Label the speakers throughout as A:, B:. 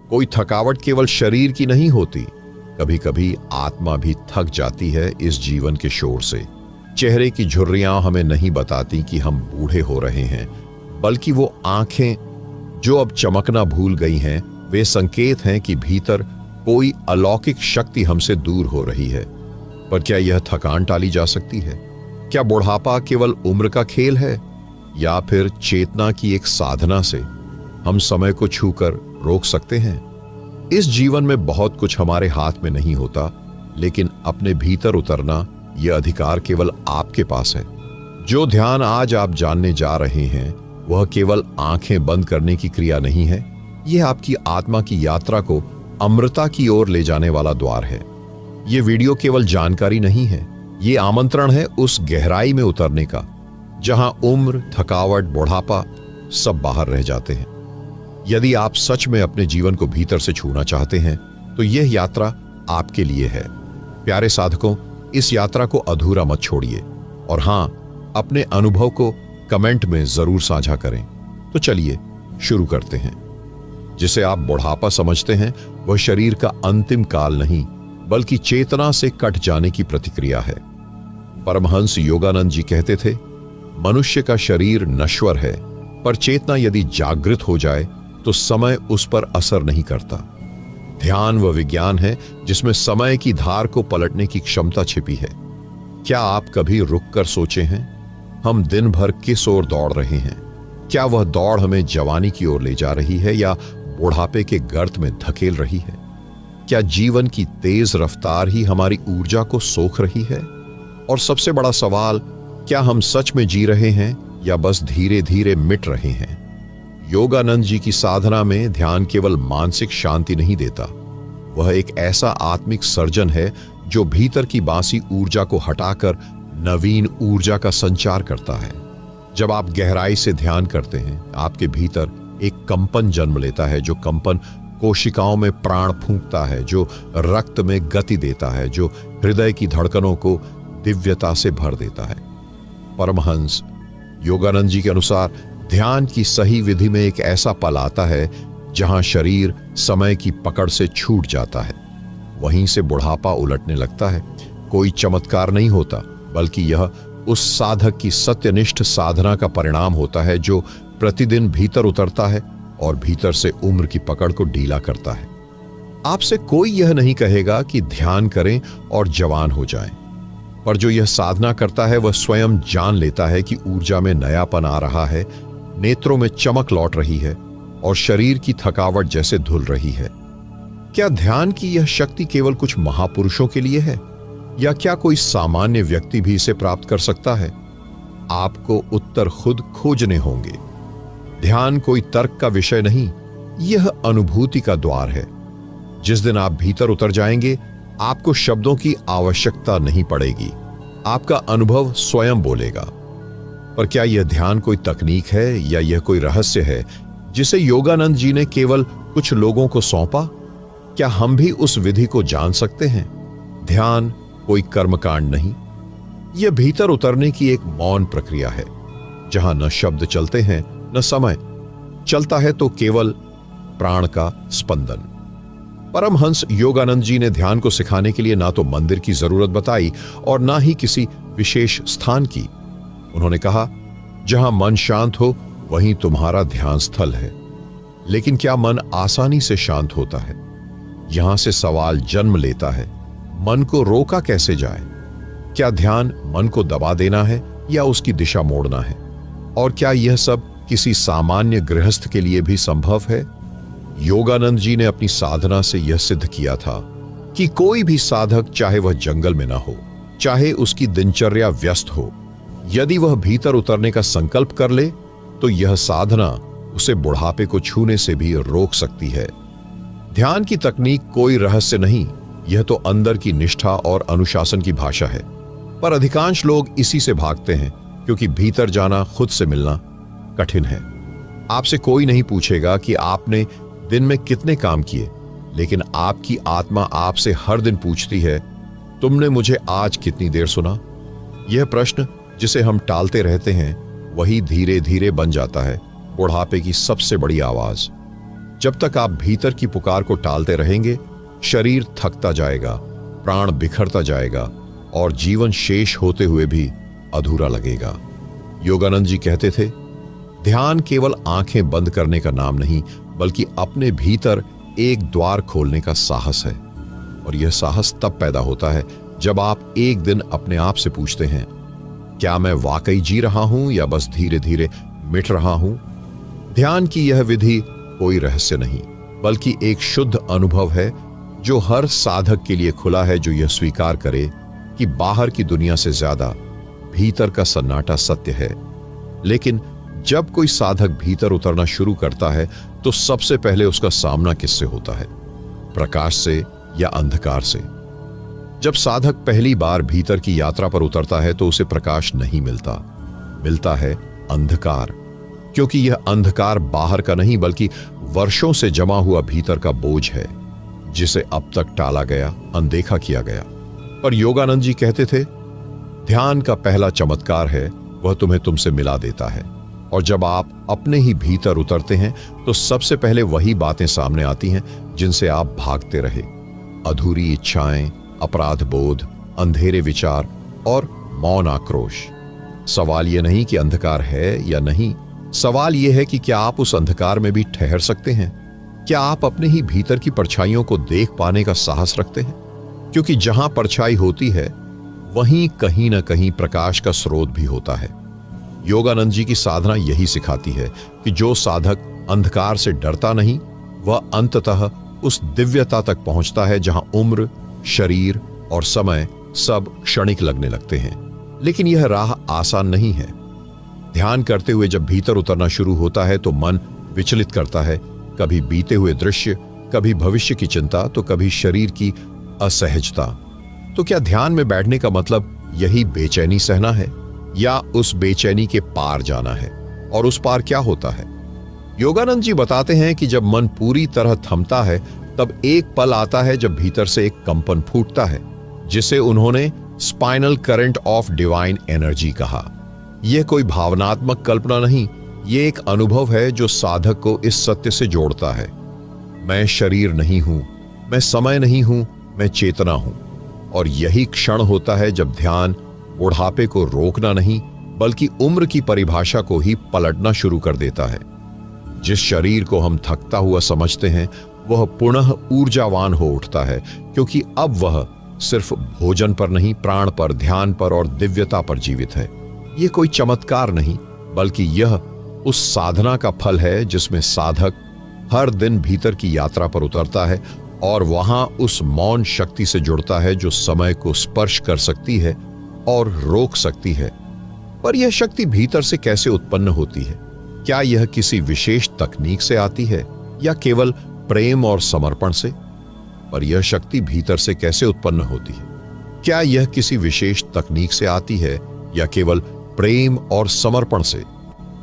A: कोई थकावट केवल शरीर की नहीं होती, कभी कभी आत्मा भी थक जाती है इस जीवन के शोर से। चेहरे की झुर्रियां हमें नहीं बताती कि हम बूढ़े हो रहे हैं, बल्कि वो आंखें जो अब चमकना भूल गई हैं, वे संकेत हैं कि भीतर कोई अलौकिक शक्ति हमसे दूर हो रही है। पर क्या यह थकान टाली जा सकती है? क्या बुढ़ापा केवल उम्र का खेल है, या फिर चेतना की एक साधना से हम समय को छूकर रोक सकते हैं? इस जीवन में बहुत कुछ हमारे हाथ में नहीं होता, लेकिन अपने भीतर उतरना यह अधिकार केवल आपके पास है। जो ध्यान आज आप जानने जा रहे हैं वह केवल आंखें बंद करने की क्रिया नहीं है, यह आपकी आत्मा की यात्रा को अमृता की ओर ले जाने वाला द्वार है। यह वीडियो केवल जानकारी नहीं है, ये आमंत्रण है उस गहराई में उतरने का जहां उम्र, थकावट, बुढ़ापा सब बाहर रह जाते हैं। यदि आप सच में अपने जीवन को भीतर से छूना चाहते हैं तो यह यात्रा आपके लिए है। प्यारे साधकों, इस यात्रा को अधूरा मत छोड़िए, और हां, अपने अनुभव को कमेंट में जरूर साझा करें। तो चलिए शुरू करते हैं। जिसे आप बुढ़ापा समझते हैं वह शरीर का अंतिम काल नहीं, बल्कि चेतना से कट जाने की प्रतिक्रिया है। परमहंस योगानंद जी कहते थे, मनुष्य का शरीर नश्वर है, पर चेतना यदि जागृत हो जाए तो समय उस पर असर नहीं करता। ध्यान वह विज्ञान है जिसमें समय की धार को पलटने की क्षमता छिपी है। क्या आप कभी रुककर सोचे हैं, हम दिन भर किस ओर दौड़ रहे हैं? क्या वह दौड़ हमें जवानी की ओर ले जा रही है या बुढ़ापे के गर्त में धकेल रही है? क्या जीवन की तेज रफ्तार ही हमारी ऊर्जा को सोख रही है? और सबसे बड़ा सवाल, क्या हम सच में जी रहे हैं या बस धीरे धीरे मिट रहे हैं? योगानंद जी की साधना में ध्यान केवल मानसिक शांति नहीं देता, वह एक ऐसा आत्मिक सर्जन है जो भीतर की बासी ऊर्जा को हटाकर नवीन ऊर्जा का संचार करता है। जब आप गहराई से ध्यान करते हैं, आपके भीतर एक कंपन जन्म लेता है। जो कंपन कोशिकाओं में प्राण फूंकता है, जो रक्त में गति देता है, जो हृदय की धड़कनों को दिव्यता से भर देता है। परमहंस योगानंद जी के अनुसार ध्यान की सही विधि में एक ऐसा पल आता है जहां शरीर समय की पकड़ से छूट जाता है, वहीं से बुढ़ापा उलटने लगता है। कोई चमत्कार नहीं होता, बल्कि यह उस साधक की सत्यनिष्ठ साधना का परिणाम होता है जो प्रतिदिन भीतर उतरता है और भीतर से उम्र की पकड़ को ढीला करता है। आपसे कोई यह नहीं कहेगा कि ध्यान करें और जवान हो जाएं, पर जो यह साधना करता है वह स्वयं जान लेता है कि ऊर्जा में नयापन आ रहा है, नेत्रों में चमक लौट रही है और शरीर की थकावट जैसे धुल रही है। क्या ध्यान की यह शक्ति केवल कुछ महापुरुषों के लिए है, या क्या कोई सामान्य व्यक्ति भी इसे प्राप्त कर सकता है? आपको उत्तर खुद खोजने होंगे। ध्यान कोई तर्क का विषय नहीं, यह अनुभूति का द्वार है। जिस दिन आप भीतर उतर जाएंगे, आपको शब्दों की आवश्यकता नहीं पड़ेगी, आपका अनुभव स्वयं बोलेगा। पर क्या यह ध्यान कोई तकनीक है या यह कोई रहस्य है जिसे योगानंद जी ने केवल कुछ लोगों को सौंपा? क्या हम भी उस विधि को जान सकते हैं? ध्यान कोई कर्मकांड नहीं, यह भीतर उतरने की एक मौन प्रक्रिया है, जहां न शब्द चलते हैं न समय चलता है, तो केवल प्राण का स्पंदन। परमहंस योगानंद जी ने ध्यान को सिखाने के लिए ना तो मंदिर की जरूरत बताई और ना ही किसी विशेष स्थान की। उन्होंने कहा, जहां मन शांत हो वहीं तुम्हारा ध्यान स्थल है। लेकिन क्या मन आसानी से शांत होता है? यहां से सवाल जन्म लेता है, मन को रोका कैसे जाए? क्या ध्यान मन को दबा देना है या उसकी दिशा मोड़ना है? और क्या यह सब किसी सामान्य गृहस्थ के लिए भी संभव है? योगानंद जी ने अपनी साधना से यह सिद्ध किया था कि कोई भी साधक, चाहे वह जंगल में ना हो, चाहे उसकी दिनचर्या व्यस्त हो, यदि वह भीतर उतरने का संकल्प कर ले तो यह साधना उसे बुढ़ापे को छूने से भी रोक सकती है। ध्यान की तकनीक कोई रहस्य नहीं, यह तो अंदर की निष्ठा और अनुशासन की भाषा है। पर अधिकांश लोग इसी से भागते हैं, क्योंकि भीतर जाना, खुद से मिलना कठिन है। आपसे कोई नहीं पूछेगा कि आपने दिन में कितने काम किए, लेकिन आपकी आत्मा आपसे हर दिन पूछती है, तुमने मुझे आज कितनी देर सुना? यह प्रश्न जिसे हम टालते रहते हैं, वही धीरे धीरे बन जाता है बुढ़ापे की सबसे बड़ी आवाज। जब तक आप भीतर की पुकार को टालते रहेंगे, शरीर थकता जाएगा, प्राण बिखरता जाएगा और जीवन शेष होते हुए भी अधूरा लगेगा। योगानंद जी कहते थे, ध्यान केवल आंखें बंद करने का नाम नहीं, बल्कि अपने भीतर एक द्वार खोलने का साहस है। और यह साहस तब पैदा होता है जब आप एक दिन अपने आप से पूछते हैं, क्या मैं वाकई जी रहा हूं या बस धीरे धीरे मिट रहा हूं? ध्यान की यह विधि कोई रहस्य नहीं, बल्कि एक शुद्ध अनुभव है जो हर साधक के लिए खुला है, जो यह स्वीकार करे कि बाहर की दुनिया से ज्यादा भीतर का सन्नाटा सत्य है। लेकिन जब कोई साधक भीतर उतरना शुरू करता है तो सबसे पहले उसका सामना किससे होता है? प्रकाश से या अंधकार से? जब साधक पहली बार भीतर की यात्रा पर उतरता है तो उसे प्रकाश नहीं मिलता है अंधकार, क्योंकि यह अंधकार बाहर का नहीं बल्कि वर्षों से जमा हुआ भीतर का बोझ है, जिसे अब तक टाला गया, अनदेखा किया गया। पर योगानंद जी कहते थे, ध्यान का पहला चमत्कार है वह तुम्हें तुमसे मिला देता है। और जब आप अपने ही भीतर उतरते हैं तो सबसे पहले वही बातें सामने आती हैं जिनसे आप भागते रहे। अधूरी इच्छाएं, अपराध बोध, अंधेरे विचार और मौन आक्रोश। सवाल यह नहीं कि अंधकार है या नहीं, सवाल यह है कि क्या आप उस अंधकार में भी ठहर सकते हैं? क्या आप अपने ही भीतर की परछाइयों को देख पाने का साहस रखते हैं? क्योंकि जहां परछाई होती है वहीं कहीं ना कहीं प्रकाश का स्रोत भी होता है। योगानंद जी की साधना यही सिखाती है कि जो साधक अंधकार से डरता नहीं, वह अंततः उस दिव्यता तक पहुंचता है जहां उम्र, शरीर और समय सब क्षणिक लगने लगते हैं। लेकिन यह राह आसान नहीं है। ध्यान करते हुए जब भीतर उतरना शुरू होता है तो मन विचलित करता है, कभी बीते हुए दृश्य, कभी भविष्य की चिंता, तो कभी शरीर की असहजता। तो क्या ध्यान में बैठने का मतलब यही बेचैनी सहना है, या उस बेचैनी के पार जाना है? और उस पार क्या होता है? योगानंद जी बताते हैं कि जब मन पूरी तरह थमता है तब एक पल आता है जब भीतर से एक कंपन फूटता है, जिसे उन्होंने spinal current of divine energy कहा। यह कोई भावनात्मक कल्पना नहीं, यह एक अनुभव है जो साधक को इस सत्य से जोड़ता है, मैं शरीर नहीं हूं, मैं समय नहीं हूं, मैं चेतना हूं। और यही क्षण होता है जब ध्यान बुढ़ापे को रोकना नहीं बल्कि उम्र की परिभाषा को ही पलटना शुरू कर देता है। जिस शरीर को हम थकता हुआ समझते हैं वह पुनः ऊर्जावान हो उठता है, क्योंकि अब वह सिर्फ भोजन पर नहीं, प्राण पर, ध्यान पर और दिव्यता पर जीवित है। यह कोई चमत्कार नहीं, बल्कि यह उस साधना का फल है जिसमें साधक हर दिन भीतर की यात्रा पर उतरता है और वहां उस मौन शक्ति से जुड़ता है जो समय को स्पर्श कर सकती है और रोक सकती है। पर यह शक्ति भीतर से कैसे उत्पन्न होती है? क्या यह किसी विशेष तकनीक से आती है या केवल प्रेम और समर्पण से? पर यह शक्ति भीतर से कैसे उत्पन्न होती है? क्या यह किसी विशेष तकनीक से आती है या केवल प्रेम और समर्पण से?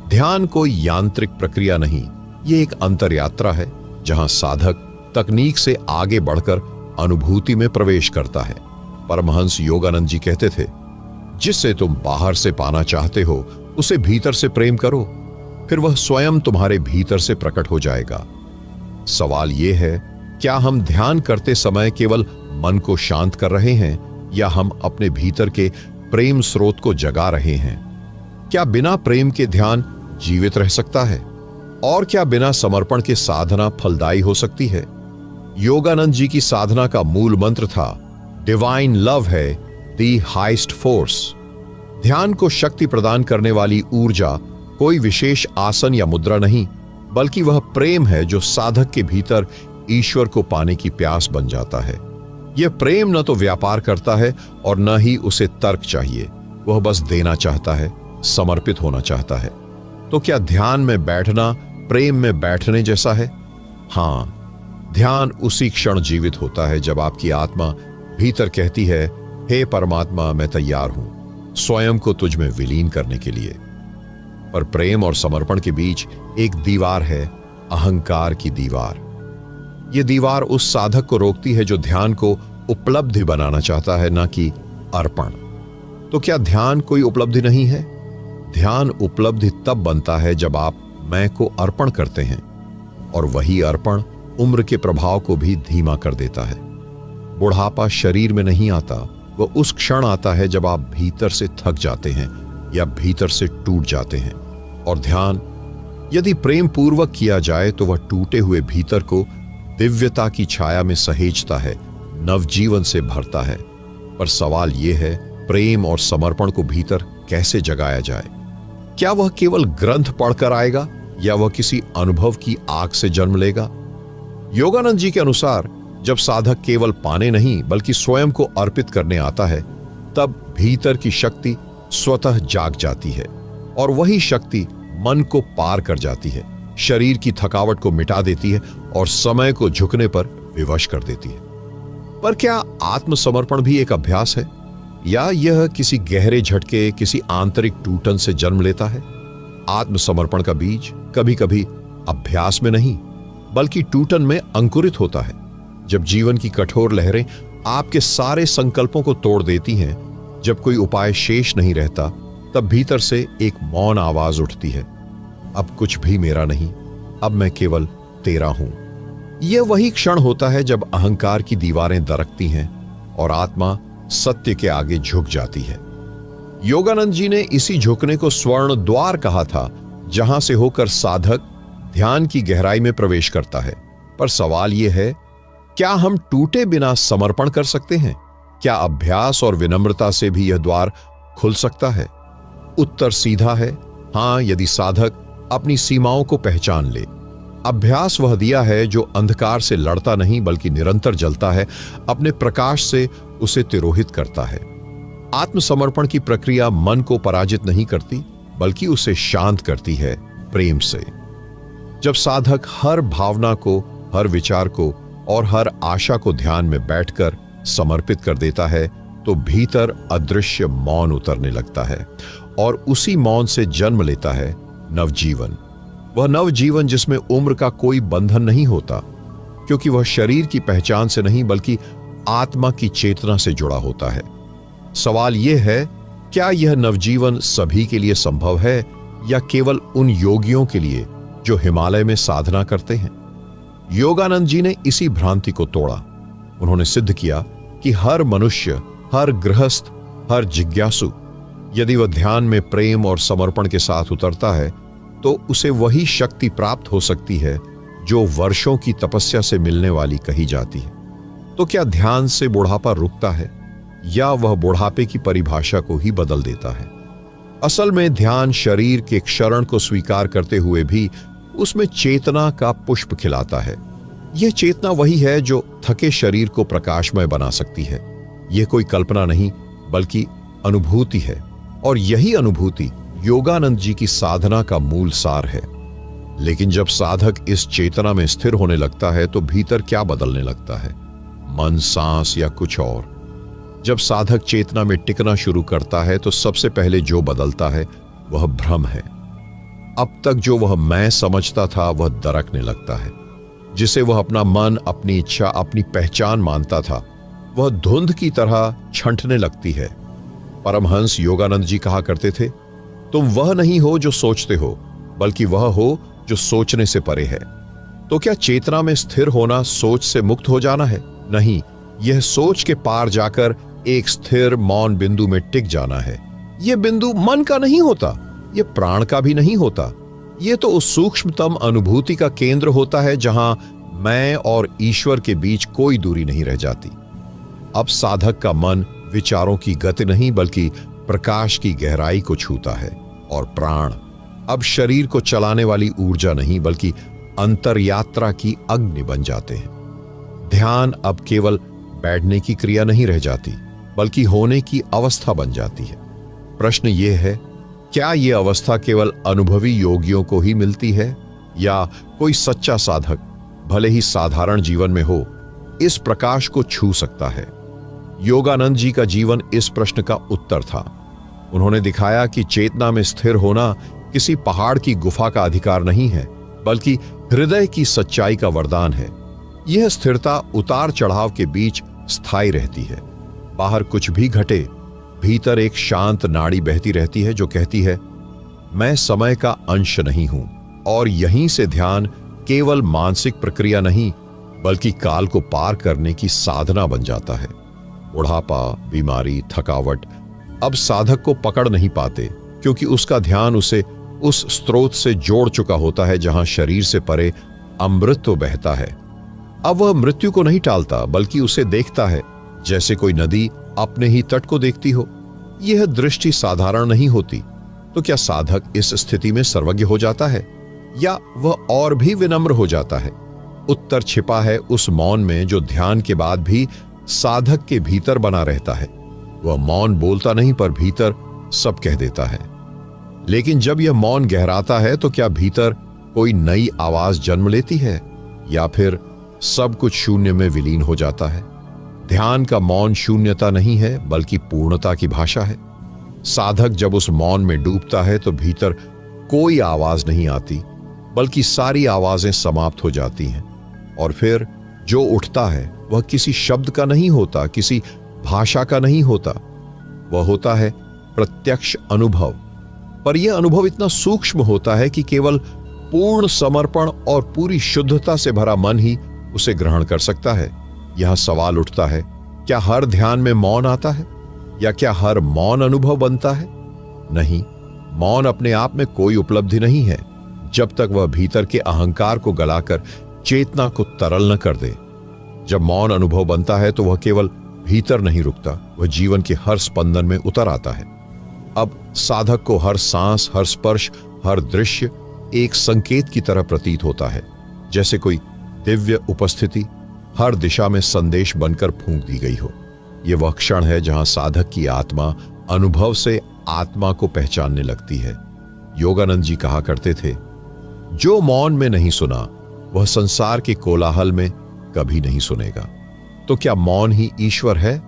A: ध्यान कोई यांत्रिक प्रक्रिया नहीं, यह एक अंतरयात्रा है जहां साधक तकनीक से आगे बढ़कर अनुभूति में प्रवेश करता है। परमहंस योगानंद जी कहते थे, जिससे तुम बाहर से पाना चाहते हो उसे भीतर से प्रेम करो, फिर वह स्वयं तुम्हारे भीतर से प्रकट हो जाएगा। सवाल यह है, क्या हम ध्यान करते समय केवल मन को शांत कर रहे हैं या हम अपने भीतर के प्रेम स्रोत को जगा रहे हैं? क्या बिना प्रेम के ध्यान जीवित रह सकता है? और क्या बिना समर्पण के साधना फलदायी हो सकती है? योगानंद जी की साधना का मूल मंत्र था, डिवाइन लव है द हाईएस्ट फोर्स। ध्यान को शक्ति प्रदान करने वाली ऊर्जा कोई विशेष आसन या मुद्रा नहीं, बल्कि वह प्रेम है जो साधक के भीतर ईश्वर को पाने की प्यास बन जाता है। यह प्रेम न तो व्यापार करता है और न ही उसे तर्क चाहिए, वह बस देना चाहता है, समर्पित होना चाहता है। तो क्या ध्यान में बैठना प्रेम में बैठने जैसा है? हां, ध्यान उसी क्षण जीवित होता है जब आपकी आत्मा भीतर कहती है, हे परमात्मा, मैं तैयार हूं स्वयं को तुझ में विलीन करने के लिए। पर प्रेम और समर्पण के बीच एक दीवार है, अहंकार की दीवार। यह दीवार उस साधक को रोकती है जो ध्यान को उपलब्धि बनाना चाहता है, ना कि अर्पण। तो क्या ध्यान कोई उपलब्धि नहीं है? ध्यान उपलब्धि तब बनता है जब आप मैं को अर्पण करते हैं। और वही अर्पण उम्र के प्रभाव को भी धीमा कर देता है। बुढ़ापा शरीर में नहीं आता, वह उस क्षण आता है जब आप भीतर से थक जाते हैं या भीतर से टूट जाते हैं। और ध्यान यदि प्रेम पूर्वक किया जाए तो वह टूटे हुए भीतर को दिव्यता की छाया में सहेजता है, नवजीवन से भरता है। पर सवाल यह है, प्रेम और समर्पण को भीतर कैसे जगाया जाए? क्या वह केवल ग्रंथ पढ़कर आएगा या वह किसी अनुभव की आग से जन्म लेगा? योगानंद जी के अनुसार जब साधक केवल पाने नहीं बल्कि स्वयं को अर्पित करने आता है, तब भीतर की शक्ति स्वतः जाग जाती है और वही शक्ति मन को पार कर जाती है, शरीर की थकावट को मिटा देती है और समय को झुकने पर विवश कर देती है। पर क्या आत्मसमर्पण भी एक अभ्यास है या यह किसी गहरे झटके, किसी आंतरिक टूटन से जन्म लेता है? आत्मसमर्पण का बीज कभी कभी अभ्यास में नहीं बल्कि टूटन में अंकुरित होता है। जब जीवन की कठोर लहरें आपके सारे संकल्पों को तोड़ देती हैं, जब कोई उपाय शेष नहीं रहता, तब भीतर से एक मौन आवाज उठती है, अब कुछ भी मेरा नहीं, अब मैं केवल तेरा हूं। यह वही क्षण होता है जब अहंकार की दीवारें दरकती हैं और आत्मा सत्य के आगे झुक जाती है। योगानंद जी ने इसी झुकने को स्वर्ण द्वार कहा था, जहां से होकर साधक ध्यान की गहराई में प्रवेश करता है। पर सवाल यह है, क्या हम टूटे बिना समर्पण कर सकते हैं? क्या अभ्यास और विनम्रता से भी यह द्वार खुल सकता है? उत्तर सीधा है, हां, यदि साधक अपनी सीमाओं को पहचान ले। अभ्यास वह दिया है जो अंधकार से लड़ता नहीं बल्कि निरंतर जलता है, अपने प्रकाश से उसे तिरोहित करता है। आत्मसमर्पण की प्रक्रिया मन को पराजित नहीं करती बल्कि उसे शांत करती है प्रेम से। जब साधक हर भावना को, हर विचार को और हर आशा को ध्यान में बैठकर समर्पित कर देता है, तो भीतर अदृश्य मौन उतरने लगता है और उसी मौन से जन्म लेता है नवजीवन। वह नवजीवन जिसमें उम्र का कोई बंधन नहीं होता, क्योंकि वह शरीर की पहचान से नहीं बल्कि आत्मा की चेतना से जुड़ा होता है। सवाल यह है, क्या यह नवजीवन सभी के लिए संभव है या केवल उन योगियों के लिए जो हिमालय में साधना करते हैं? योगानंद जी ने इसी भ्रांति को तोड़ा। उन्होंने सिद्ध किया कि हर मनुष्य, हर गृहस्थ, हर जिज्ञासु, यदि वह ध्यान में प्रेम और समर्पण के साथ उतरता है, तो उसे वही शक्ति प्राप्त हो सकती है जो वर्षों की तपस्या से मिलने वाली कही जाती है। तो क्या ध्यान से बुढ़ापा रुकता है या वह बुढ़ापे की परिभाषा को ही बदल देता है? असल में ध्यान शरीर के क्षरण को स्वीकार करते हुए भी उसमें चेतना का पुष्प खिलाता है। यह चेतना वही है जो थके शरीर को प्रकाशमय बना सकती है। यह कोई कल्पना नहीं बल्कि अनुभूति है, और यही अनुभूति योगानंद जी की साधना का मूल सार है। लेकिन जब साधक इस चेतना में स्थिर होने लगता है तो भीतर क्या बदलने लगता है? मन, सांस या कुछ और? जब साधक चेतना में टिकना शुरू करता है तो सबसे पहले जो बदलता है वह भ्रम है। अब तक जो वह मैं समझता था वह दरकने लगता है। जिसे वह अपना मन, अपनी इच्छा, अपनी पहचान मानता था, वह धुंध की तरह छंटने लगती है। परमहंस योगानंद जी कहा करते थे, तुम वह नहीं हो जो सोचते हो, बल्कि वह हो जो सोचने से परे है। तो क्या चेतना में स्थिर होना सोच से मुक्त हो जाना है? नहीं, यह सोच के पार जाकर एक स्थिर मौन बिंदु में टिक जाना है। यह बिंदु मन का नहीं होता, यह प्राण का भी नहीं होता। यह तो उस सूक्ष्मतम अनुभूति का केंद्र होता है जहां मैं और ईश्वर के बीच कोई दूरी नहीं रह जाती। अब साधक का मन विचारों की गति नहीं बल्कि प्रकाश की गहराई को छूता है, और प्राण अब शरीर को चलाने वाली ऊर्जा नहीं बल्कि अंतर यात्रा की अग्नि बन जाते हैं। ध्यान अब केवल बैठने की क्रिया नहीं रह जाती बल्कि होने की अवस्था बन जाती है। प्रश्न यह है, क्या यह अवस्था केवल अनुभवी योगियों को ही मिलती है या कोई सच्चा साधक, भले ही साधारण जीवन में हो, इस प्रकाश को छू सकता है? योगानंद जी का जीवन इस प्रश्न का उत्तर था। उन्होंने दिखाया कि चेतना में स्थिर होना किसी पहाड़ की गुफा का अधिकार नहीं है बल्कि हृदय की सच्चाई का वरदान है। यह स्थिरता उतार चढ़ाव के बीच स्थायी रहती है। बाहर कुछ भी घटे, भीतर एक शांत नाड़ी बहती रहती है जो कहती है, मैं समय का अंश नहीं हूं। और यहीं से ध्यान केवल मानसिक प्रक्रिया नहीं बल्कि काल को पार करने की साधना बन जाता है। बुढ़ापा, बीमारी, थकावट अब साधक को पकड़ नहीं पाते, क्योंकि उसका ध्यान उसे उस स्रोत से जोड़ चुका होता है जहां शरीर से परे अमृत बहता है। अब वह मृत्यु को नहीं टालता बल्कि उसे देखता है, जैसे कोई नदी अपने ही तट को देखती हो। यह दृष्टि साधारण नहीं होती। तो क्या साधक इस स्थिति में सर्वज्ञ हो जाता है, या वह और भी विनम्र हो जाता है? उत्तर छिपा है उस मौन में जो ध्यान के बाद भी साधक के भीतर बना रहता है। वह मौन बोलता नहीं, पर भीतर सब कह देता है। लेकिन जब यह मौन गहराता है तो क्या भीतर कोई नई आवाज जन्म लेती है, या फिर सब कुछ शून्य में विलीन हो जाता है? ध्यान का मौन शून्यता नहीं है बल्कि पूर्णता की भाषा है। साधक जब उस मौन में डूबता है तो भीतर कोई आवाज नहीं आती, बल्कि सारी आवाजें समाप्त हो जाती हैं। और फिर जो उठता है वह किसी शब्द का नहीं होता, किसी भाषा का नहीं होता, वह होता है प्रत्यक्ष अनुभव। पर यह अनुभव इतना सूक्ष्म होता है कि केवल पूर्ण समर्पण और पूरी शुद्धता से भरा मन ही उसे ग्रहण कर सकता है। यह सवाल उठता है, क्या हर ध्यान में मौन आता है, या क्या हर मौन अनुभव बनता है? नहीं, मौन अपने आप में कोई उपलब्धि नहीं है जब तक वह भीतर के अहंकार को गलाकर चेतना को तरल न कर दे। जब मौन अनुभव बनता है तो वह केवल भीतर नहीं रुकता, वह जीवन के हर स्पंदन में उतर आता है। अब साधक को हर सांस, हर स्पर्श, हर दृश्य एक संकेत की तरह प्रतीत होता है, जैसे कोई दिव्य उपस्थिति हर दिशा में संदेश बनकर फूंक दी गई हो। यह वह क्षण है जहां साधक की आत्मा अनुभव से आत्मा को पहचानने लगती है। योगानंद जी कहा करते थे, जो मौन में नहीं सुना वह संसार के कोलाहल में कभी नहीं सुनेगा। तो क्या मौन ही ईश्वर है?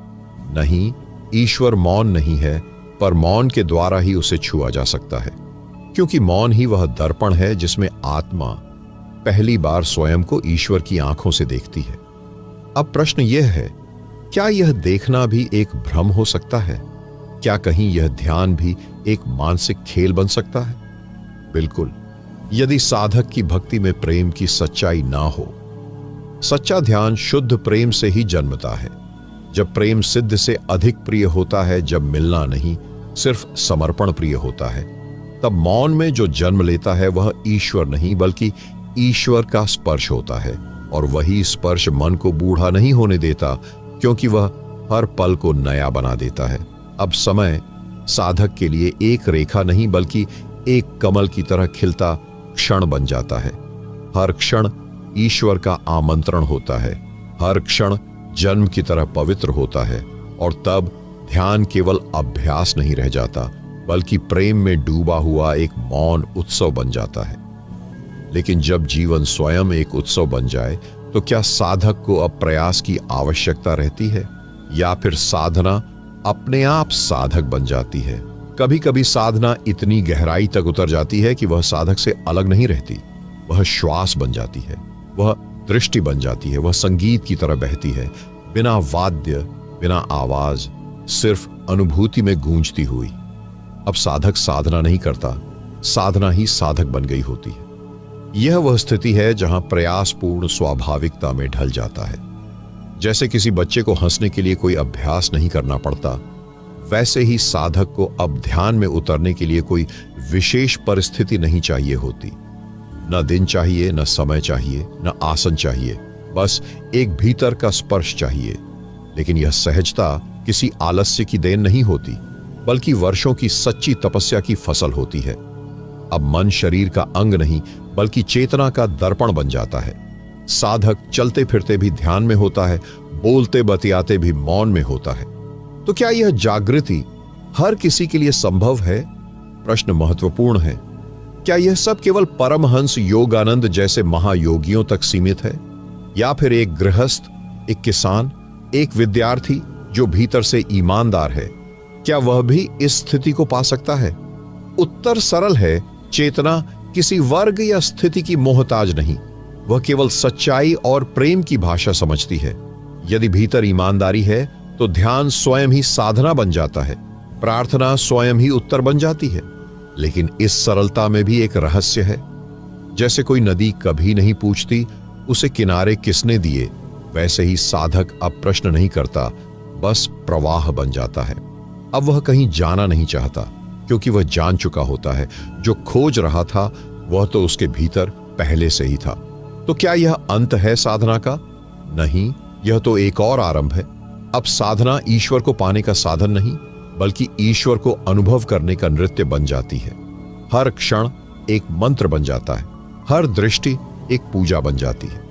A: नहीं, ईश्वर मौन नहीं है, पर मौन के द्वारा ही उसे छुआ जा सकता है, क्योंकि मौन ही वह दर्पण है जिसमें आत्मा पहली बार स्वयं को ईश्वर की आंखों से देखती है। अब प्रश्न यह है, क्या यह देखना भी एक भ्रम हो सकता है? क्या कहीं यह ध्यान भी एक मानसिक खेल बन सकता है? बिल्कुल, यदि साधक की भक्ति में प्रेम की सच्चाई ना हो। सच्चा ध्यान शुद्ध प्रेम से ही जन्मता है। जब प्रेम सिद्ध से अधिक प्रिय होता है, जब मिलना नहीं सिर्फ समर्पण प्रिय होता है, तब मौन में जो जन्म लेता है वह ईश्वर नहीं बल्कि ईश्वर का स्पर्श होता है। और वही स्पर्श मन को बूढ़ा नहीं होने देता, क्योंकि वह हर पल को नया बना देता है। अब समय साधक के लिए एक रेखा नहीं बल्कि एक कमल की तरह खिलता क्षण बन जाता है। हर क्षण ईश्वर का आमंत्रण होता है, हर क्षण जन्म की तरह पवित्र होता है। और तब ध्यान केवल अभ्यास नहीं रह जाता, बल्कि प्रेम में डूबा हुआ एक मौन उत्सव बन जाता है। लेकिन जब जीवन स्वयं एक उत्सव बन जाए तो क्या साधक को अब प्रयास की आवश्यकता रहती है, या फिर साधना अपने आप साधक बन जाती है? कभी कभी साधना इतनी गहराई तक उतर जाती है कि वह साधक से अलग नहीं रहती। वह श्वास बन जाती है, वह दृष्टि बन जाती है, वह संगीत की तरह बहती है, बिना वाद्य, बिना आवाज, सिर्फ अनुभूति में गूंजती हुई। अब साधक साधना नहीं करता, साधना ही साधक बन गई होती है। यह वह स्थिति है जहां प्रयासपूर्ण स्वाभाविकता में ढल जाता है। जैसे किसी बच्चे को हंसने के लिए कोई अभ्यास नहीं करना पड़ता, वैसे ही साधक को अब ध्यान में उतरने के लिए कोई विशेष परिस्थिति नहीं चाहिए होती। न दिन चाहिए, न समय चाहिए, न आसन चाहिए, बस एक भीतर का स्पर्श चाहिए। लेकिन यह सहजता किसी आलस्य की देन नहीं होती, बल्कि वर्षों की सच्ची तपस्या की फसल होती है। अब मन शरीर का अंग नहीं बल्कि चेतना का दर्पण बन जाता है। साधक चलते फिरते भी ध्यान में होता है, बोलते बतियाते भी मौन में होता है। तो क्या यह जागृति हर किसी के लिए संभव है? प्रश्न महत्वपूर्ण है। क्या यह सब केवल परमहंस योगानंद जैसे महायोगियों तक सीमित है, या फिर एक गृहस्थ, एक किसान, एक विद्यार्थी जो भीतर से ईमानदार है, क्या वह भी इस स्थिति को पा सकता है? उत्तर सरल है। चेतना किसी वर्ग या स्थिति की मोहताज नहीं, वह केवल सच्चाई और प्रेम की भाषा समझती है। यदि भीतर ईमानदारी है तो ध्यान स्वयं ही साधना बन जाता है, प्रार्थना स्वयं ही उत्तर बन जाती है। लेकिन इस सरलता में भी एक रहस्य है। जैसे कोई नदी कभी नहीं पूछती उसे किनारे किसने दिए, वैसे ही साधक अब प्रश्न नहीं करता, बस प्रवाह बन जाता है। अब वह कहीं जाना नहीं चाहता, क्योंकि वह जान चुका होता है जो खोज रहा था वह तो उसके भीतर पहले से ही था। तो क्या यह अंत है साधना का? नहीं, यह तो एक और आरंभ है। अब साधना ईश्वर को पाने का साधन नहीं, बल्कि ईश्वर को अनुभव करने का नृत्य बन जाती है। हर क्षण एक मंत्र बन जाता है, हर दृष्टि एक पूजा बन जाती है,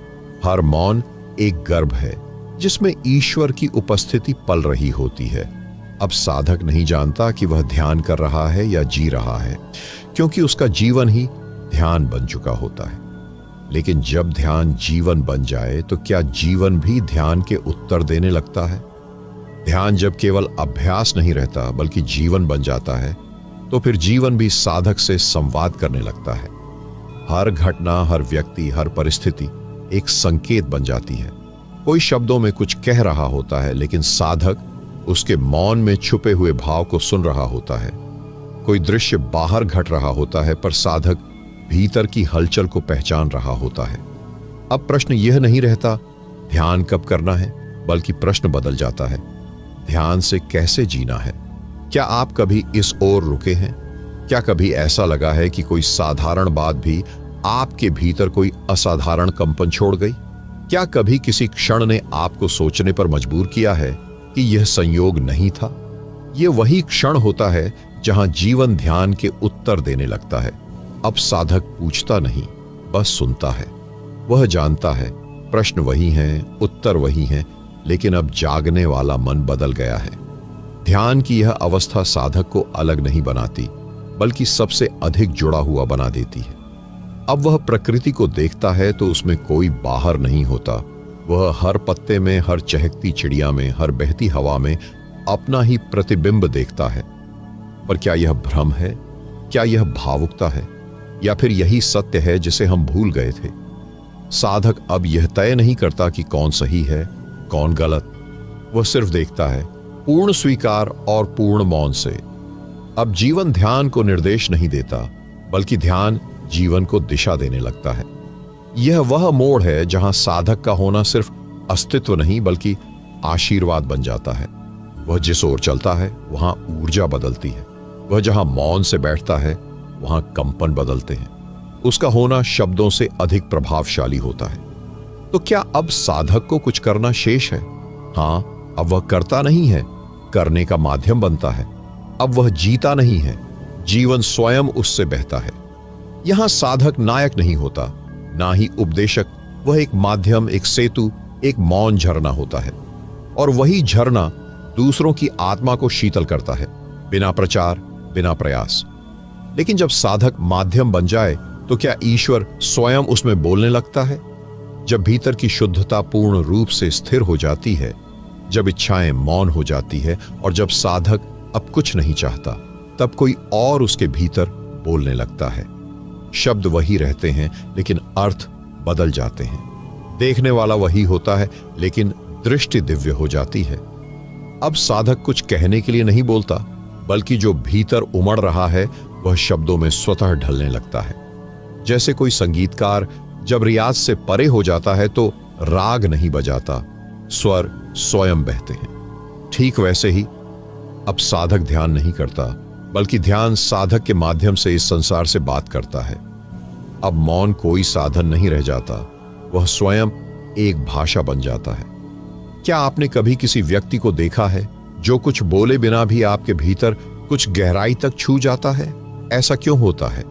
A: हर मौन एक गर्भ है जिसमें ईश्वर की उपस्थिति पल रही होती है। अब साधक नहीं जानता कि वह ध्यान कर रहा है या जी रहा है, क्योंकि उसका जीवन ही ध्यान बन चुका होता है। लेकिन जब ध्यान जीवन बन जाए तो क्या जीवन भी ध्यान के उत्तर देने लगता है? ध्यान जब केवल अभ्यास नहीं रहता बल्कि जीवन बन जाता है, तो फिर जीवन भी साधक से संवाद करने लगता है। हर घटना, हर व्यक्ति, हर परिस्थिति एक संकेत बन जाती है। कोई शब्दों में कुछ कह रहा होता है, लेकिन साधक उसके मौन में छुपे हुए भाव को सुन रहा होता है। कोई दृश्य बाहर घट रहा होता है, पर साधक भीतर की हलचल को पहचान रहा होता है। अब प्रश्न यह नहीं रहता ध्यान कब करना है, बल्कि प्रश्न बदल जाता है ध्यान से कैसे जीना है। क्या आप कभी इस ओर रुके हैं? क्या कभी ऐसा लगा है कि कोई साधारण बात भी आपके भीतर कोई असाधारण कंपन छोड़ गई? क्या कभी किसी क्षण ने आपको सोचने पर मजबूर किया है कि यह संयोग नहीं था? यह वही क्षण होता है जहां जीवन ध्यान के उत्तर देने लगता है। अब साधक पूछता नहीं, बस सुनता है। वह जानता है प्रश्न वही हैं, उत्तर वही हैं, लेकिन अब जागने वाला मन बदल गया है। ध्यान की यह अवस्था साधक को अलग नहीं बनाती, बल्कि सबसे अधिक जुड़ा हुआ बना देती है। अब वह प्रकृति को देखता है तो उसमें कोई बाहर नहीं होता। वह हर पत्ते में, हर चहकती चिड़िया में, हर बहती हवा में अपना ही प्रतिबिंब देखता है। पर क्या यह भ्रम है? क्या यह भावुकता है? या फिर यही सत्य है जिसे हम भूल गए थे? साधक अब यह तय नहीं करता कि कौन सही है, कौन गलत। वह सिर्फ देखता है, पूर्ण स्वीकार और पूर्ण मौन से। अब जीवन ध्यान को निर्देश नहीं देता, बल्कि ध्यान जीवन को दिशा देने लगता है। यह वह मोड़ है जहां साधक का होना सिर्फ अस्तित्व नहीं, बल्कि आशीर्वाद बन जाता है। वह जिस ओर चलता है वहां ऊर्जा बदलती है। वह जहां मौन से बैठता है वहां कंपन बदलते हैं। उसका होना शब्दों से अधिक प्रभावशाली होता है। तो क्या अब साधक को कुछ करना शेष है? हां, अब वह करता नहीं है, करने का माध्यम बनता है। अब वह जीता नहीं है, जीवन स्वयं उससे बहता है। यहां साधक नायक नहीं होता, ना ही उपदेशक। वह एक माध्यम, एक सेतु, एक मौन झरना होता है। और वही झरना दूसरों की आत्मा को शीतल करता है, बिना प्रचार, बिना प्रयास। लेकिन जब साधक माध्यम बन जाए तो क्या ईश्वर स्वयं उसमें बोलने लगता है? जब भीतर की शुद्धता पूर्ण रूप से स्थिर हो जाती है, जब इच्छाएं मौन हो जाती है, और जब साधक अब कुछ नहीं चाहता, तब कोई और उसके भीतर बोलने लगता है। शब्द वही रहते हैं, लेकिन अर्थ बदल जाते हैं। देखने वाला वही होता है, लेकिन दृष्टि दिव्य हो जाती है। अब साधक कुछ कहने के लिए नहीं बोलता, बल्कि जो भीतर उमड़ रहा है वह शब्दों में स्वतः ढलने लगता है। जैसे कोई संगीतकार जब रियाज से परे हो जाता है तो राग नहीं बजाता, स्वर स्वयं बहते हैं। ठीक वैसे ही अब साधक ध्यान नहीं करता, बल्कि ध्यान साधक के माध्यम से इस संसार से बात करता है। अब मौन कोई साधन नहीं रह जाता, वह स्वयं एक भाषा बन जाता है। क्या आपने कभी किसी व्यक्ति को देखा है जो कुछ बोले बिना भी आपके भीतर कुछ गहराई तक छू जाता है? ऐसा क्यों होता है?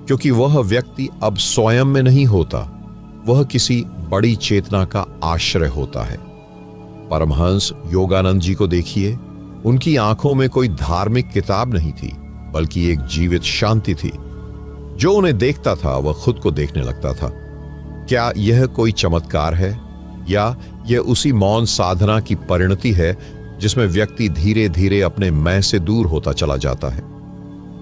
A: क्योंकि वह व्यक्ति अब स्वयं में नहीं होता, वह किसी बड़ी चेतना का आश्रय होता है। परमहंस योगानंद जी को देखिए, उनकी आंखों में कोई धार्मिक किताब नहीं थी, बल्कि एक जीवित शांति थी। जो उन्हें देखता था वह खुद को देखने लगता था। क्या यह कोई चमत्कार है, या यह उसी मौन साधना की परिणति है जिसमें व्यक्ति धीरे धीरे अपने मैं से दूर होता चला जाता है?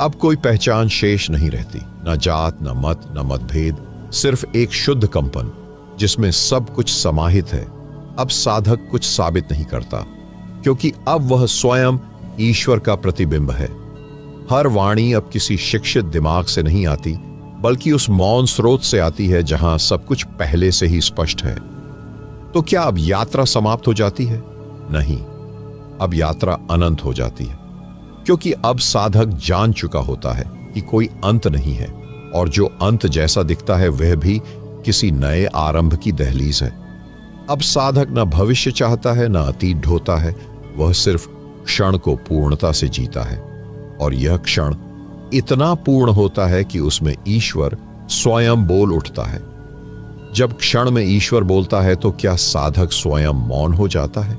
A: अब कोई पहचान शेष नहीं रहती, न जात, न मत, न मतभेद, सिर्फ एक शुद्ध कंपन जिसमें सब कुछ समाहित है। अब साधक कुछ साबित नहीं करता, क्योंकि अब वह स्वयं ईश्वर का प्रतिबिंब है। हर वाणी अब किसी शिक्षित दिमाग से नहीं आती, बल्कि उस मौन स्रोत से आती है जहां सब कुछ पहले से ही स्पष्ट है। तो क्या अब यात्रा समाप्त हो जाती है? नहीं, अब यात्रा अनंत हो जाती है, क्योंकि अब साधक जान चुका होता है कि कोई अंत नहीं है, और जो अंत जैसा दिखता है वह भी किसी नए आरंभ की दहलीज है। अब साधक न भविष्य चाहता है, न अतीत ढोता है, वह सिर्फ क्षण को पूर्णता से जीता है, और यह क्षण इतना पूर्ण होता है कि उसमें ईश्वर स्वयं बोल उठता है। जब क्षण में ईश्वर बोलता है तो क्या साधक स्वयं मौन हो जाता है?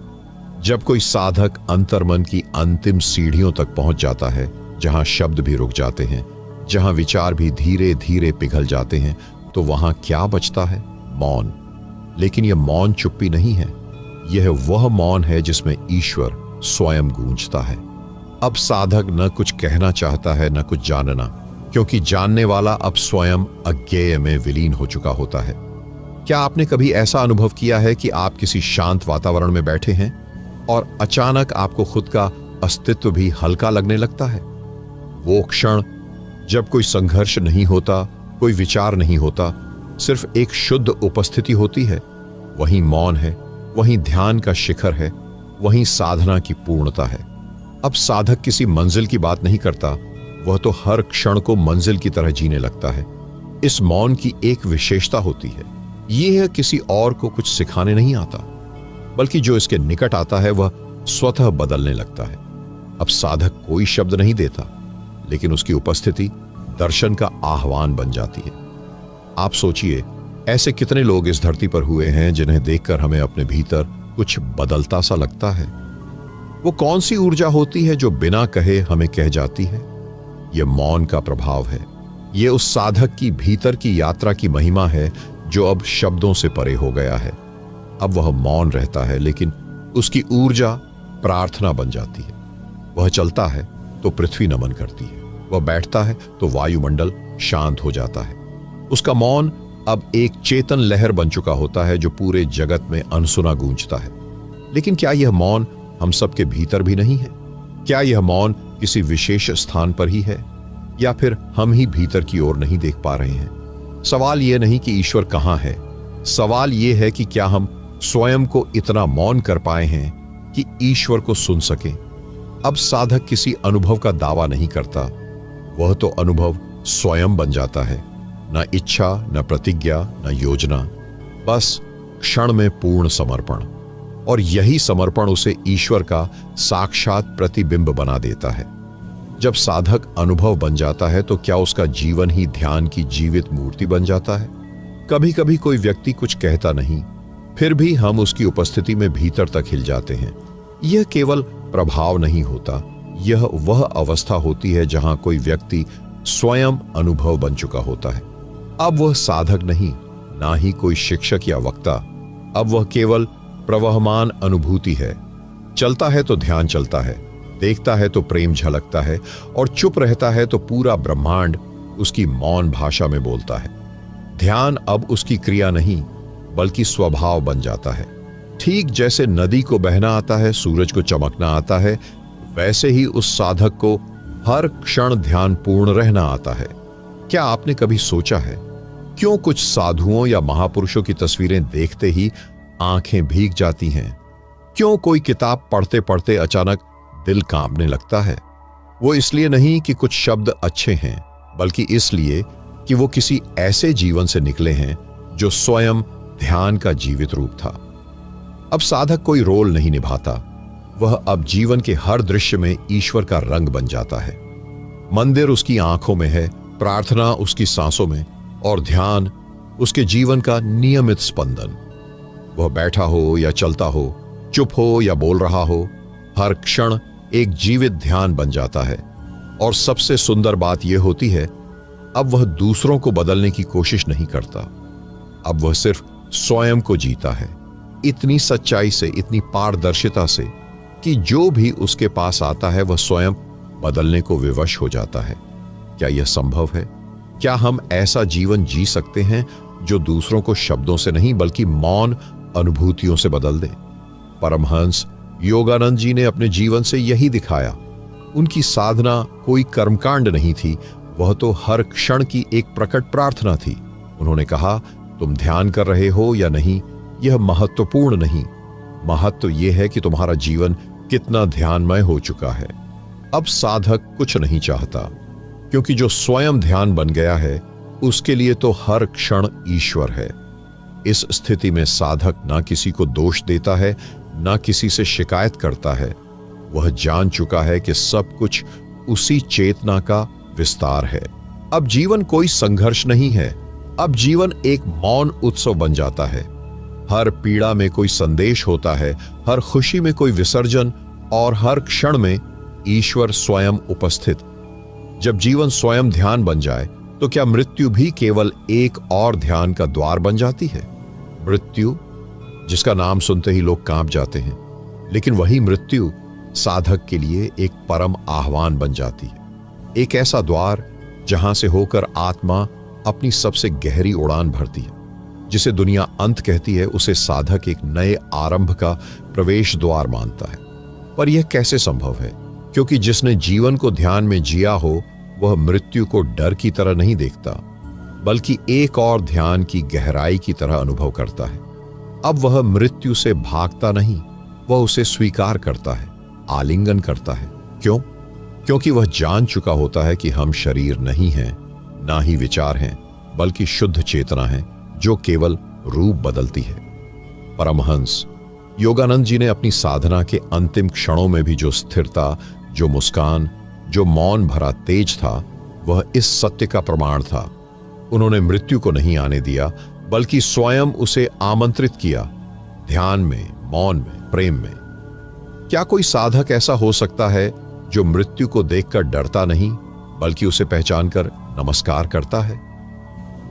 A: जब कोई साधक अंतर्मन की अंतिम सीढ़ियों तक पहुंच जाता है, जहां शब्द भी रुक जाते हैं, जहां विचार भी धीरे धीरे पिघल जाते हैं, तो वहां क्या बचता है? मौन। लेकिन यह मौन चुप्पी नहीं है, यह वह मौन है जिसमें ईश्वर स्वयं गूंजता है। अब साधक न कुछ कहना चाहता है, न कुछ जानना, क्योंकि जानने वाला अब स्वयं अज्ञेय में विलीन हो चुका होता है। क्या आपने कभी ऐसा अनुभव किया है कि आप किसी शांत वातावरण में बैठे हैं और अचानक आपको खुद का अस्तित्व भी हल्का लगने लगता है? वो क्षण जब कोई संघर्ष नहीं होता, कोई विचार नहीं होता, सिर्फ एक शुद्ध उपस्थिति होती है, वही मौन है, वही ध्यान का शिखर है, वही साधना की पूर्णता है। अब साधक किसी मंजिल की बात नहीं करता, वह तो हर क्षण को मंजिल की तरह जीने लगता है। इस मौन की एक विशेषता होती है, यह है किसी और को कुछ सिखाने नहीं आता, बल्कि जो इसके निकट आता है वह स्वतः बदलने लगता है। अब साधक कोई शब्द नहीं देता, लेकिन उसकी उपस्थिति दर्शन का आह्वान बन जाती है। आप सोचिए, ऐसे कितने लोग इस धरती पर हुए हैं जिन्हें देखकर हमें अपने भीतर कुछ बदलता सा लगता है। वो कौन सी ऊर्जा होती है जो बिना कहे हमें कह जाती है? यह मौन का प्रभाव है। यह उस साधक की भीतर की यात्रा की महिमा है जो अब शब्दों से परे हो गया है। अब वह मौन रहता है, लेकिन उसकी ऊर्जा प्रार्थना बन जाती है। वह चलता है तो पृथ्वी नमन करती है, वह बैठता है तो वायुमंडल शांत हो जाता है। उसका मौन अब एक चेतन लहर बन चुका होता है जो पूरे जगत में अनसुना गूंजता है। लेकिन क्या यह मौन हम सबके भीतर भी नहीं है? क्या यह मौन किसी विशेष स्थान पर ही है, या फिर हम ही भीतर की ओर नहीं देख पा रहे हैं? सवाल यह नहीं कि ईश्वर कहाँ है, सवाल यह है कि क्या हम स्वयं को इतना मौन कर पाए हैं कि ईश्वर को सुन सकें। अब साधक किसी अनुभव का दावा नहीं करता, वह तो अनुभव स्वयं बन जाता है। न इच्छा, न प्रतिज्ञा, न योजना, बस क्षण में पूर्ण समर्पण। और यही समर्पण उसे ईश्वर का साक्षात प्रतिबिंब बना देता है। जब साधक अनुभव बन जाता है तो क्या उसका जीवन ही ध्यान की जीवित मूर्ति बन जाता है? कभी कभी कोई व्यक्ति कुछ कहता नहीं, फिर भी हम उसकी उपस्थिति में भीतर तक हिल जाते हैं। यह केवल प्रभाव नहीं होता, यह वह अवस्था होती है जहां कोई व्यक्ति स्वयं अनुभव बन चुका होता है। अब वह साधक नहीं, ना ही कोई शिक्षक या वक्ता, अब वह केवल प्रवहमान अनुभूति है। चलता है तो ध्यान चलता है, देखता है तो प्रेम झलकता है, और चुप रहता है तो पूरा ब्रह्मांड उसकी मौन भाषा में बोलता है। ध्यान अब उसकी क्रिया नहीं, बल्कि स्वभाव बन जाता है। ठीक जैसे नदी को बहना आता है, सूरज को चमकना आता है, वैसे ही उस साधक को हर क्षण ध्यान पूर्ण रहना आता है। क्या आपने कभी सोचा है क्यों कुछ साधुओं या महापुरुषों की तस्वीरें देखते ही आंखें भीग जाती हैं? क्यों कोई किताब पढ़ते पढ़ते अचानक दिल कांपने लगता है? वो इसलिए नहीं कि कुछ शब्द अच्छे हैं, बल्कि इसलिए कि वो किसी ऐसे जीवन से निकले हैं जो स्वयं ध्यान का जीवित रूप था। अब साधक कोई रोल नहीं निभाता, वह अब जीवन के हर दृश्य में ईश्वर का रंग बन जाता है। मंदिर उसकी आंखों में है, प्रार्थना उसकी सांसों में, और ध्यान उसके जीवन का नियमित स्पंदन। वह बैठा हो या चलता हो, चुप हो या बोल रहा हो, हर क्षण एक जीवित ध्यान बन जाता है। और सबसे सुंदर बात यह होती है, अब वह दूसरों को बदलने की कोशिश नहीं करता, अब वह सिर्फ स्वयं को जीता है, इतनी सच्चाई से, इतनी पारदर्शिता से कि जो भी उसके पास आता है वह स्वयं बदलने को विवश हो जाता है। क्या यह संभव है? क्या हम ऐसा जीवन जी सकते हैं जो दूसरों को शब्दों से नहीं बल्कि मौन अनुभूतियों से बदल दे? परमहंस योगानंद जी ने अपने जीवन से यही दिखाया। उनकी साधना कोई कर्मकांड नहीं थी, वह तो हर क्षण की एक प्रकट प्रार्थना थी। उन्होंने कहा, तुम ध्यान कर रहे हो या नहीं यह महत्वपूर्ण नहीं, महत्व यह है कि तुम्हारा जीवन कितना ध्यानमय हो चुका है। अब साधक कुछ नहीं चाहता, क्योंकि जो स्वयं ध्यान बन गया है उसके लिए तो हर क्षण ईश्वर है। इस स्थिति में साधक ना किसी को दोष देता है, ना किसी से शिकायत करता है। वह जान चुका है कि सब कुछ उसी चेतना का विस्तार है। अब जीवन कोई संघर्ष नहीं है, अब जीवन एक मौन उत्सव बन जाता है। हर पीड़ा में कोई संदेश होता है, हर खुशी में कोई विसर्जन, और हर क्षण में ईश्वर स्वयं उपस्थित। जब जीवन स्वयं ध्यान बन जाए तो क्या मृत्यु भी केवल एक और ध्यान का द्वार बन जाती है? मृत्यु, जिसका नाम सुनते ही लोग कांप जाते हैं, लेकिन वही मृत्यु साधक के लिए एक परम आह्वान बन जाती है। एक ऐसा द्वार जहां से होकर आत्मा अपनी सबसे गहरी उड़ान भरती है। जिसे दुनिया अंत कहती है, उसे साधक एक नए आरंभ का प्रवेश द्वार मानता है। पर यह कैसे संभव है? क्योंकि जिसने जीवन को ध्यान में जिया हो वह मृत्यु को डर की तरह नहीं देखता, बल्कि एक और ध्यान की गहराई की तरह अनुभव करता है। अब वह मृत्यु से भागता नहीं, वह उसे स्वीकार करता है, आलिंगन करता है। क्यों? क्योंकि वह जान चुका होता है कि हम शरीर नहीं हैं, ना ही विचार हैं, बल्कि शुद्ध चेतना है जो केवल रूप बदलती है। परमहंस योगानंद जी ने अपनी साधना के अंतिम क्षणों में भी जो स्थिरता, जो मुस्कान, जो मौन भरा तेज था, वह इस सत्य का प्रमाण था। उन्होंने मृत्यु को नहीं आने दिया, बल्कि स्वयं उसे आमंत्रित किया, ध्यान में, मौन में, प्रेम में। क्या कोई साधक ऐसा हो सकता है जो मृत्यु को देखकर डरता नहीं, बल्कि उसे पहचानकर नमस्कार करता है?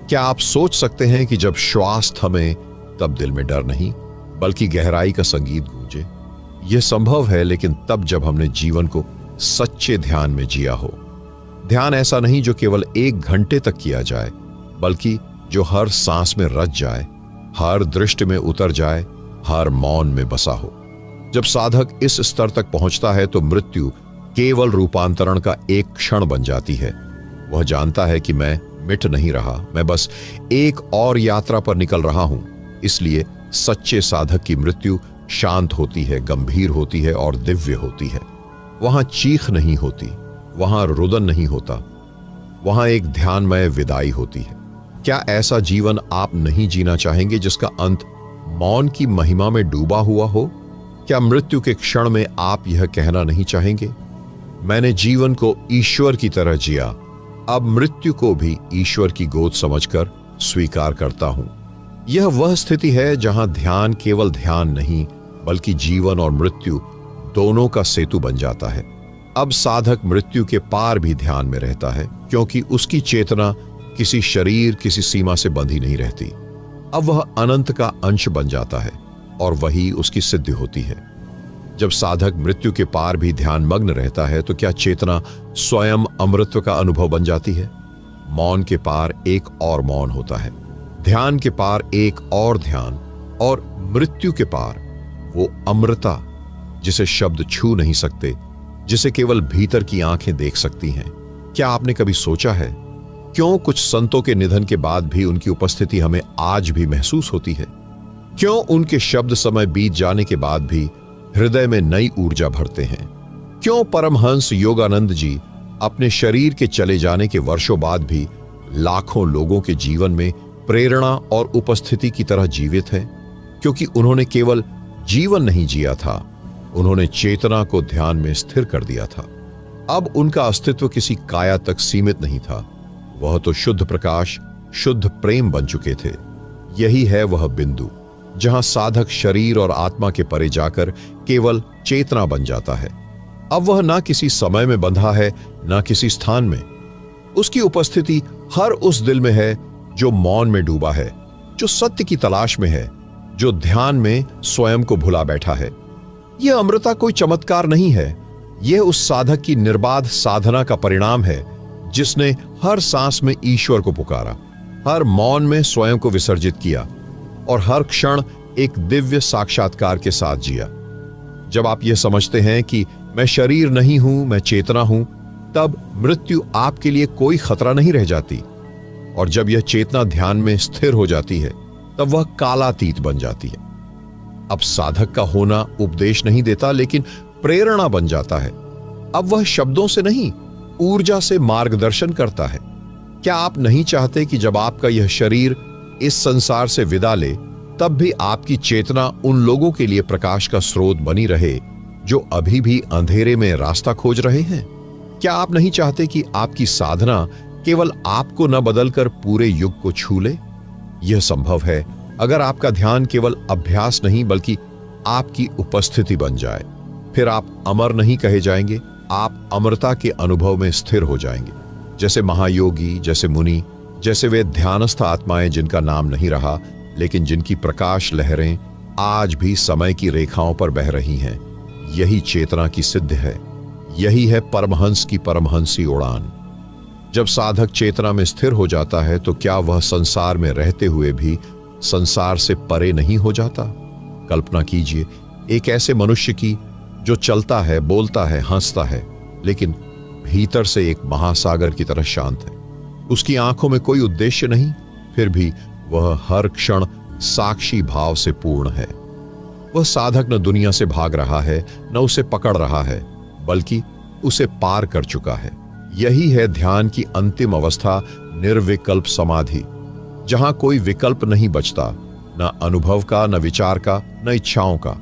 A: क्या आप सोच सकते हैं कि जब श्वास थमे तब दिल में डर नहीं, बल्कि गहराई का संगीत गूंजे? यह संभव है, लेकिन तब जब हमने जीवन को सच्चे ध्यान में जिया हो। ध्यान ऐसा नहीं जो केवल 1 घंटे तक किया जाए, बल्कि जो हर सांस में रच जाए, हर दृष्टि में उतर जाए, हर मौन में बसा हो। जब साधक इस स्तर तक पहुंचता है तो मृत्यु केवल रूपांतरण का एक क्षण बन जाती है। वह जानता है कि मैं मिट नहीं रहा, मैं बस एक और यात्रा पर निकल रहा हूं। इसलिए सच्चे साधक की मृत्यु शांत होती है, गंभीर होती है और दिव्य होती है। वहां चीख नहीं होती, वहां रुदन नहीं होता, वहां एक ध्यानमय विदाई होती है। क्या ऐसा जीवन आप नहीं जीना चाहेंगे जिसका अंत मौन की महिमा में डूबा हुआ हो? क्या मृत्यु के क्षण में आप यह कहना नहीं चाहेंगे, मैंने जीवन को ईश्वर की तरह जिया, अब मृत्यु को भी ईश्वर की गोद समझकर स्वीकार करता हूं? यह वह स्थिति है जहां ध्यान केवल ध्यान नहीं, बल्कि जीवन और मृत्यु दोनों का सेतु बन जाता है। अब साधक मृत्यु के पार भी ध्यान में रहता है, क्योंकि उसकी चेतना किसी शरीर, किसी सीमा से बंधी नहीं रहती। अब वह अनंत का अंश बन जाता है और वही उसकी सिद्धि होती है। जब साधक मृत्यु के पार भी ध्यान मग्न रहता है तो क्या चेतना स्वयं अमृत का अनुभव बन जाती है? मौन के पार एक और मौन होता है, ध्यान के पार एक और ध्यान, और मृत्यु के पार वो अमृता जिसे शब्द छू नहीं सकते, जिसे केवल भीतर की आंखें देख सकती हैं। क्या आपने कभी सोचा है क्यों कुछ संतों के निधन के बाद भी उनकी उपस्थिति हमें आज भी महसूस होती है? क्यों उनके शब्द समय बीत जाने के बाद भी हृदय में नई ऊर्जा भरते हैं? क्यों परमहंस योगानंद जी अपने शरीर के चले जाने के वर्षों बाद भी लाखों लोगों के जीवन में प्रेरणा और उपस्थिति की तरह जीवित हैं? क्योंकि उन्होंने केवल जीवन नहीं जिया था, उन्होंने चेतना को ध्यान में स्थिर कर दिया था। अब उनका अस्तित्व किसी काया तक सीमित नहीं था, वह तो शुद्ध प्रकाश, शुद्ध प्रेम बन चुके थे। यही है वह बिंदु जहां साधक शरीर और आत्मा के परे जाकर केवल चेतना बन जाता है। अब वह ना किसी समय में बंधा है, ना किसी स्थान में। उसकी उपस्थिति हर उस दिल में है जो मौन में डूबा है, जो सत्य की तलाश में है, जो ध्यान में स्वयं को भुला बैठा है। यह अमृता कोई चमत्कार नहीं है, यह उस साधक की निर्बाध साधना का परिणाम है जिसने हर सांस में ईश्वर को पुकारा, हर मौन में स्वयं को विसर्जित किया और हर क्षण एक दिव्य साक्षात्कार के साथ जिया। जब आप यह समझते हैं कि मैं शरीर नहीं हूं, मैं चेतना हूं, तब मृत्यु आपके लिए कोई खतरा नहीं रह जाती। और जब यह चेतना ध्यान में स्थिर हो जाती है तब वह कालातीत बन जाती है। अब साधक का होना उपदेश नहीं देता लेकिन प्रेरणा बन जाता है। अब वह शब्दों से नहीं, ऊर्जा से मार्गदर्शन करता है। क्या आप नहीं चाहते कि जब आपका यह शरीर इस संसार से विदा ले तब भी आपकी चेतना उन लोगों के लिए प्रकाश का स्रोत बनी रहे जो अभी भी अंधेरे में रास्ता खोज रहे हैं? क्या आप नहीं चाहते कि आपकी साधना केवल आपको न बदलकर पूरे युग को छू ले? यह संभव है अगर आपका ध्यान केवल अभ्यास नहीं बल्कि आपकी उपस्थिति बन जाए। फिर आप अमर नहीं कहे जाएंगे, आप अमरता के अनुभव में स्थिर हो जाएंगे। जैसे महायोगी, जैसे मुनि, जैसे वे ध्यानस्थ आत्माएं जिनका नाम नहीं रहा लेकिन जिनकी प्रकाश लहरें आज भी समय की रेखाओं पर बह रही हैं। यही चेतना की सिद्ध है, यही है परमहंस की परमहंसी उड़ान। जब साधक चेतना में स्थिर हो जाता है तो क्या वह संसार में रहते हुए भी संसार से परे नहीं हो जाता? कल्पना कीजिए एक ऐसे मनुष्य की जो चलता है, बोलता है, हंसता है, लेकिन भीतर से एक महासागर की तरह शांत है। उसकी आंखों में कोई उद्देश्य नहीं, फिर भी वह हर क्षण साक्षी भाव से पूर्ण है। वह साधक न दुनिया से भाग रहा है न उसे पकड़ रहा है, बल्कि उसे पार कर चुका है। यही है ध्यान की अंतिम अवस्था, निर्विकल्प समाधि, जहां कोई विकल्प नहीं बचता, न अनुभव का, न विचार का, न इच्छाओं का।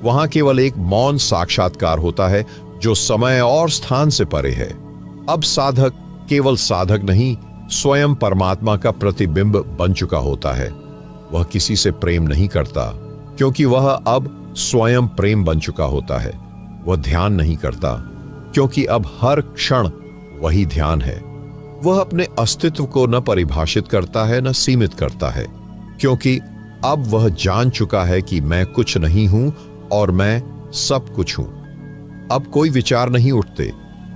A: वहां केवल एक मौन साक्षात्कार होता है जो समय और स्थान से परे है। अब साधक केवल साधक नहीं, स्वयं परमात्मा का प्रतिबिंब बन चुका होता है। वह किसी से प्रेम नहीं करता क्योंकि वह अब स्वयं प्रेम बन चुका होता है। वह ध्यान नहीं करता क्योंकि अब हर क्षण वही ध्यान है। वह अपने अस्तित्व को न परिभाषित करता है न सीमित करता है, क्योंकि अब वह जान चुका है कि मैं कुछ नहीं हूं और मैं सब कुछ हूं। अब कोई विचार नहीं उठते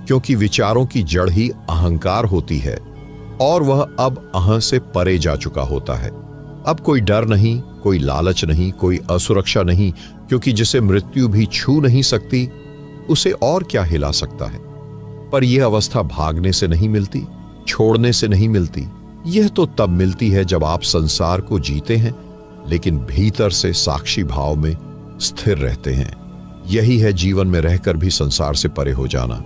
A: क्योंकि विचारों की जड़ ही अहंकार होती है और वह अब अहं से परे जा चुका होता है। अब कोई डर नहीं, कोई लालच नहीं, कोई असुरक्षा नहीं, क्योंकि जिसे मृत्यु भी छू नहीं सकती उसे और क्या हिला सकता है। पर यह अवस्था भागने से नहीं मिलती, छोड़ने से नहीं मिलती। यह तो तब मिलती है जब आप संसार को जीते हैं लेकिन भीतर से साक्षी भाव में स्थिर रहते हैं। यही है जीवन में रहकर भी संसार से परे हो जाना।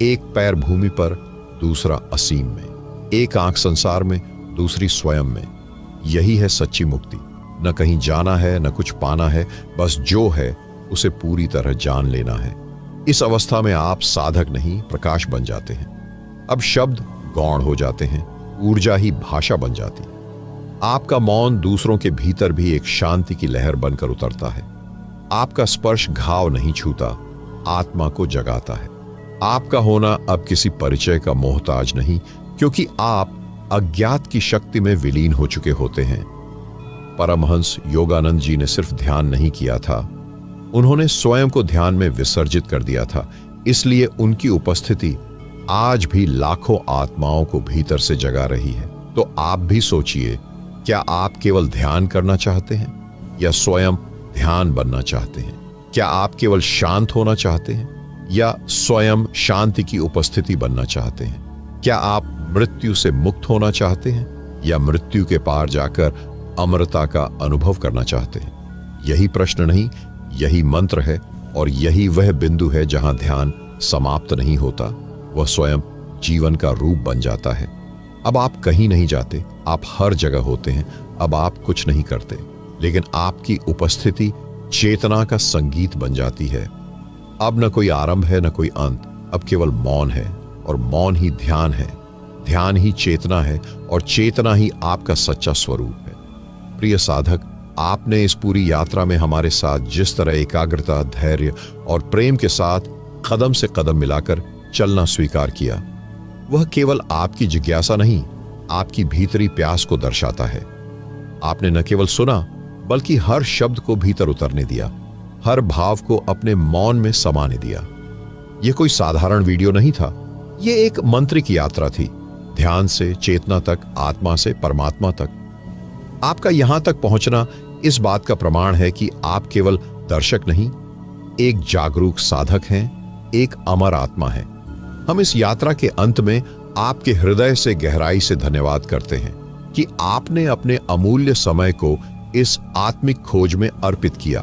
A: एक पैर भूमि पर, दूसरा असीम में। एक आंख संसार में, दूसरी स्वयं में। यही है सच्ची मुक्ति। न कहीं जाना है, न कुछ पाना है, बस जो है उसे पूरी तरह जान लेना है। इस अवस्था में आप साधक नहीं, प्रकाश बन जाते हैं। अब शब्द गौण हो जाते हैं, ऊर्जा ही भाषा बन जाती है। आपका मौन दूसरों के भीतर भी एक शांति की लहर बनकर उतरता है। आपका स्पर्श घाव नहीं छूता, आत्मा को जगाता है। आपका होना अब किसी परिचय का मोहताज नहीं, क्योंकि आप अज्ञात की शक्ति में विलीन हो चुके होते हैं। परमहंस योगानंद जी ने सिर्फ ध्यान नहीं किया था, उन्होंने स्वयं को ध्यान में विसर्जित कर दिया था। इसलिए उनकी उपस्थिति आज भी लाखों आत्माओं को भीतर से जगा रही है। तो आप भी सोचिए, क्या आप केवल ध्यान करना चाहते हैं या स्वयं ध्यान बनना चाहते हैं? क्या आप केवल शांत होना चाहते हैं या स्वयं शांति की उपस्थिति बनना चाहते हैं? क्या आप मृत्यु से मुक्त होना चाहते हैं या मृत्यु के पार जाकर अमरता का अनुभव करना चाहते हैं? यही प्रश्न नहीं, यही मंत्र है और यही वह बिंदु है जहां ध्यान समाप्त नहीं होता, वह स्वयं जीवन का रूप बन जाता है। अब आप कहीं नहीं जाते, आप हर जगह होते हैं। अब आप कुछ नहीं करते, लेकिन आपकी उपस्थिति चेतना का संगीत बन जाती है। अब न कोई आरंभ है न कोई अंत, अब केवल मौन है और मौन ही ध्यान है। ध्यान ही चेतना है और चेतना ही आपका सच्चा स्वरूप है। प्रिय साधक, आपने इस पूरी यात्रा में हमारे साथ जिस तरह एकाग्रता, धैर्य और प्रेम के साथ कदम से कदम मिलाकर चलना स्वीकार किया, वह केवल आपकी जिज्ञासा नहीं, आपकी भीतरी प्यास को दर्शाता है। आपने न केवल सुना बल्कि हर शब्द को भीतर उतरने दिया, हर भाव को अपने मौन में समाने दिया। यह कोई साधारण वीडियो नहीं था, यह एक मंत्रिक यात्रा थी, ध्यान से चेतना तक, आत्मा से परमात्मा तक। आपका यहां तक पहुंचना इस बात का प्रमाण है कि आप केवल दर्शक नहीं, एक जागरूक साधक हैं, एक अमर आत्मा है। हम इस यात्रा के अंत में आपके हृदय से गहराई से धन्यवाद करते हैं कि आपने अपने अमूल्य समय को इस आत्मिक खोज में अर्पित किया।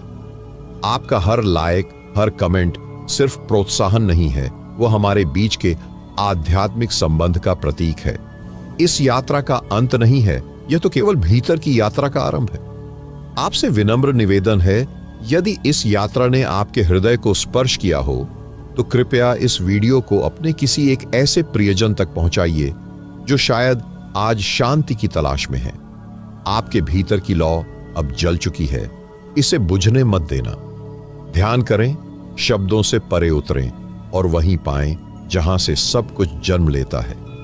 A: आपका हर लाइक, हर कमेंट सिर्फ प्रोत्साहन नहीं है, वो हमारे बीच के आध्यात्मिक संबंध का प्रतीक है। इस यात्रा का अंत नहीं है, यह तो केवल भीतर की यात्रा का आरंभ है। आपसे विनम्र निवेदन है, यदि इस यात्रा ने आपके हृदय को स्पर्श किया हो तो कृपया इस वीडियो को अपने किसी एक ऐसे प्रियजन तक पहुंचाइए जो शायद आज शांति की तलाश में है। आपके भीतर की लौ अब जल चुकी है, इसे बुझने मत देना। ध्यान करें, शब्दों से परे उतरें और वहीं पाएं जहां से सब कुछ जन्म लेता है।